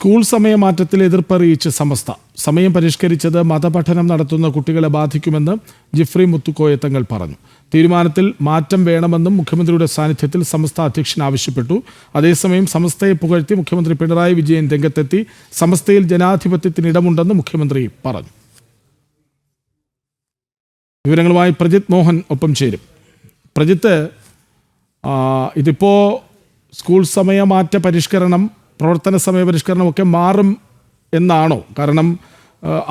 School സമയമാറ്റത്തിൽ എതിർപ്പറിയിച്ച് സമസ്ത. സമയം പരിഷ്കരിച്ചത് മതപഠനം നടത്തുന്ന കുട്ടികളെ ബാധിക്കുമെന്ന് ജിഫ്രി മുത്തുക്കോയ തങ്ങൾ പറഞ്ഞു. തീരുമാനത്തിൽ മാറ്റം വേണമെന്നും മുഖ്യമന്ത്രിയുടെ സാന്നിധ്യത്തിൽ സമസ്ത അധ്യക്ഷൻ ആവശ്യപ്പെട്ടു. അതേസമയം സമസ്തയെ പുകഴ്ത്തി മുഖ്യമന്ത്രി പിണറായി വിജയൻ രംഗത്തെത്തി. സമസ്തയിൽ ജനാധിപത്യത്തിന് ഇടമുണ്ടെന്ന് മുഖ്യമന്ത്രി പറഞ്ഞു. വിവരങ്ങളുമായി പ്രജിത് മോഹൻ ഒപ്പം ചേരും. പ്രജിത്ത്, ഇതിപ്പോൾ സ്കൂൾ സമയമാറ്റ പരിഷ്കരണം, പ്രവർത്തന സമയ പരിഷ്കരണമൊക്കെ മാറും എന്നാണോ? കാരണം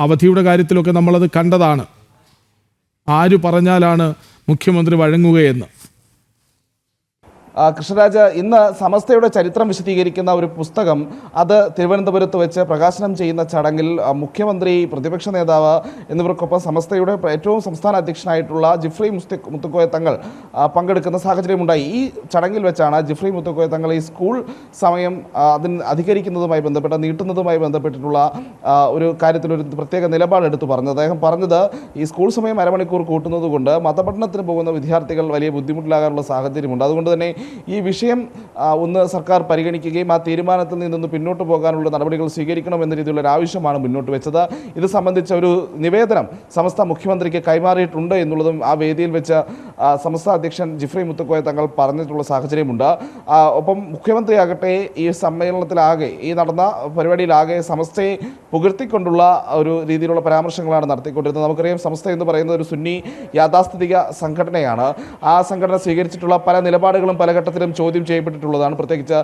അവധിയുടെ കാര്യത്തിലൊക്കെ നമ്മളത് കണ്ടതാണ്. ആര് പറഞ്ഞാലാണ് മുഖ്യമന്ത്രി വഴങ്ങുകയെന്ന്? കൃഷ്ണരാജ്, ഇന്ന് സമസ്തയുടെ ചരിത്രം വിശദീകരിക്കുന്ന ഒരു പുസ്തകം അത് തിരുവനന്തപുരത്ത് വെച്ച് പ്രകാശനം ചെയ്യുന്ന ചടങ്ങിൽ മുഖ്യമന്ത്രി, പ്രതിപക്ഷ നേതാവ് എന്നിവർക്കൊപ്പം സമസ്തയുടെ ഏറ്റവും സംസ്ഥാന അധ്യക്ഷനായിട്ടുള്ള ജിഫ്രി മുത്തുക്കോയ തങ്ങൾ പങ്കെടുക്കുന്ന സാഹചര്യമുണ്ടായി. ഈ ചടങ്ങിൽ വെച്ചാണ് ജിഫ്രി മുത്തുക്കോയ തങ്ങൾ ഈ സ്കൂൾ സമയം അതിന് അധികരിക്കുന്നതുമായി ബന്ധപ്പെട്ട നീട്ടുന്നതുമായി ബന്ധപ്പെട്ടിട്ടുള്ള ഒരു കാര്യത്തിൽ ഒരു പ്രത്യേക നിലപാടെടുത്ത് പറഞ്ഞത്. അദ്ദേഹം പറഞ്ഞത്, ഈ സ്കൂൾ സമയം അരമണിക്കൂർ കൂട്ടുന്നത് കൊണ്ട് മതപഠനത്തിന് പോകുന്ന വിദ്യാർത്ഥികൾ വലിയ ബുദ്ധിമുട്ടിലാകാനുള്ള സാഹചര്യമുണ്ട്. അതുകൊണ്ട് തന്നെ ഈ വിഷയം ഒന്ന് സർക്കാർ പരിഗണിക്കുകയും ആ തീരുമാനത്തിൽ നിന്നൊന്ന് പിന്നോട്ട് പോകാനുള്ള നടപടികൾ സ്വീകരിക്കണം എന്ന രീതിയിലുള്ള ഒരു ആവശ്യമാണ് മുന്നോട്ട് വെച്ചത്. ഇത് സംബന്ധിച്ച ഒരു നിവേദനം സമസ്ത മുഖ്യമന്ത്രിക്ക് കൈമാറിയിട്ടുണ്ട് എന്നുള്ളതും ആ വേദിയിൽ വെച്ച് സമസ്ത അധ്യക്ഷൻ ജിഫ്രി മുത്തുക്കോയ തങ്ങൾ പറഞ്ഞിട്ടുള്ള സാഹചര്യമുണ്ട്. ഒപ്പം മുഖ്യമന്ത്രിയാകട്ടെ ഈ സമ്മേളനത്തിലാകെ, ഈ നടന്ന പരിപാടിയിലാകെ സമസ്തയെ പുകഴ്ത്തിക്കൊണ്ടുള്ള ഒരു രീതിയിലുള്ള പരാമർശങ്ങളാണ് നടത്തിക്കൊണ്ടിരുന്നത്. നമുക്കറിയാം, സമസ്ത എന്ന് പറയുന്നത് ഒരു സുന്നി യാഥാസ്ഥിതിക സംഘടനയാണ്. ആ സംഘടന സ്വീകരിച്ചിട്ടുള്ള പല നിലപാടുകളും പല ഘട്ടത്തിലും ചോദ്യം ചെയ്യപ്പെട്ടിട്ടുള്ളതാണ്. പ്രത്യേകിച്ച്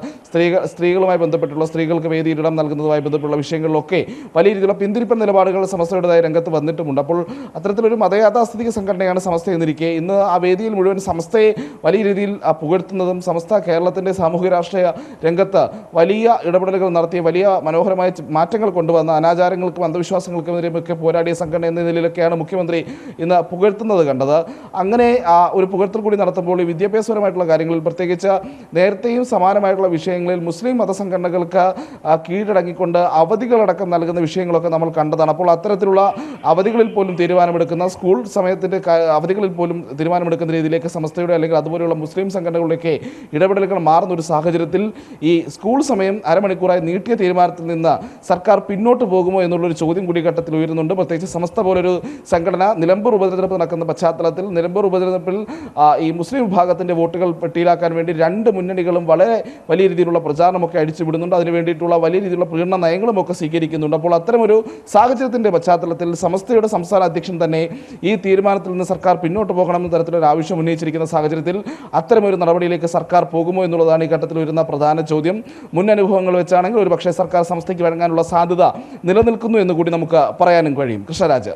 സ്ത്രീകളുമായി ബന്ധപ്പെട്ടുള്ള, സ്ത്രീകൾക്ക് വേദിയിൽ ഇടം നൽകുന്നതുമായി ബന്ധപ്പെട്ടുള്ള വിഷയങ്ങളിലൊക്കെ വലിയ രീതിയിലുള്ള പിന്തിരിപ്പൻ നിലപാടുകൾ സമസ്തയുടേതായ രംഗത്ത് വന്നിട്ടുമുണ്ട്. അപ്പോൾ അത്തരത്തിലൊരു മതയാഥാസ്ഥിതിക സംഘടനയാണ് സമസ്ത എന്നിരിക്കെ ഇന്ന് ആ വേദിയിൽ മുഴുവൻ സമസ്തയെ വലിയ രീതിയിൽ പുകഴ്ത്തുന്നതും സമസ്ത കേരളത്തിൻ്റെ സാമൂഹ്യ രാഷ്ട്രീയ രംഗത്ത് വലിയ ഇടപെടലുകൾ നടത്തിയ, വലിയ മനോഹരമായ മാറ്റങ്ങൾ കൊണ്ടുവന്ന, അനാചാരങ്ങൾക്കും അന്ധവിശ്വാസങ്ങൾക്കുമെതിരെയൊക്കെ പോരാടിയ സംഘടന എന്ന നിലയിലൊക്കെയാണ് മുഖ്യമന്ത്രി ഇന്ന് പുകഴ്ത്തുന്നത് കണ്ടത്. അങ്ങനെ ഒരു പുകഴ്ത്തൽ കൂടി നടത്തുമ്പോൾ ഈ വിദ്യാഭ്യാസപരമായിട്ടുള്ള കാര്യങ്ങളിൽ, പ്രത്യേകിച്ച് നേരത്തെയും സമാനമായിട്ടുള്ള വിഷയങ്ങളിൽ മുസ്ലിം മതസംഘടനകൾക്ക് കീഴടങ്ങിക്കൊണ്ട് അവധികളടക്കം നൽകുന്ന വിഷയങ്ങളൊക്കെ നമ്മൾ കണ്ടതാണ്. അപ്പോൾ അത്തരത്തിലുള്ള അവധികളിൽ പോലും തീരുമാനമെടുക്കുന്ന, സ്കൂൾ സമയത്തിൻ്റെ അവധികളിൽ പോലും തീരുമാനമെടുക്കുന്ന രീതിയിലേക്ക് സമസ്തയുടെ അല്ലെങ്കിൽ അതുപോലെയുള്ള മുസ്ലിം സംഘടനകളുടെയൊക്കെ ഇടപെടലുകൾ മാറുന്ന ഒരു സാഹചര്യത്തിൽ ഈ സ്കൂൾ സമയം അരമണിക്കൂറായി നീട്ടിയ തീരുമാനത്തിൽ നിന്ന് സർക്കാർ പിന്നോട്ട് പോകുമോ എന്നുള്ളൊരു ചോദ്യം കൂടി ഘട്ടത്തിൽ ഉയരുന്നുണ്ട്. പ്രത്യേകിച്ച് സമസ്ത പോലൊരു സംഘടന നിലമ്പൂർ ഉപതെരഞ്ഞെടുപ്പ് നടക്കുന്ന പശ്ചാത്തലത്തിൽ നിലമ്പൂർ ഉപതെരഞ്ഞെടുപ്പിൽ ഈ മുസ്ലിം വിഭാഗത്തിൻ്റെ വോട്ടുകൾ പെട്ടിയിലാക്കാൻ വേണ്ടി രണ്ട് മുന്നണികളും വളരെ വലിയ രീതിയിലുള്ള പ്രചാരണമൊക്കെ അടിച്ചുവിടുന്നുണ്ട്. അതിനു വേണ്ടിയിട്ടുള്ള വലിയ രീതിയിലുള്ള പ്രചരണ നയങ്ങളുമൊക്കെ സ്വീകരിക്കുന്നുണ്ട്. അപ്പോൾ അത്തരമൊരു സാഹചര്യത്തിൻ്റെ പശ്ചാത്തലത്തിൽ സമസ്തയുടെ സംസ്ഥാന അധ്യക്ഷൻ തന്നെ ഈ തീരുമാനത്തിൽ നിന്ന് സർക്കാർ പിന്നോട്ട് പോകണമെന്ന തരത്തിലൊരു ആവശ്യം ഉന്നയിച്ചിരിക്കുന്ന സാഹചര്യത്തിൽ അത്തരമൊരു നടപടിയിലേക്ക് സർക്കാർ പോകുമോ എന്നുള്ളതാണ് ഈ ഘട്ടത്തിൽ വരുന്ന പ്രധാന ചോദ്യം. മുൻ അനുഭവങ്ങൾ വെച്ചാണെങ്കിൽ ഒരുപക്ഷേ സർക്കാർ സംസ്ഥയ്ക്ക് വഴങ്ങാനുള്ള സാധ്യത നിലനിൽക്കുന്നു എന്ന് കൂടി നമുക്ക് പറയാനും കഴിയും. കൃഷ്ണരാജ്.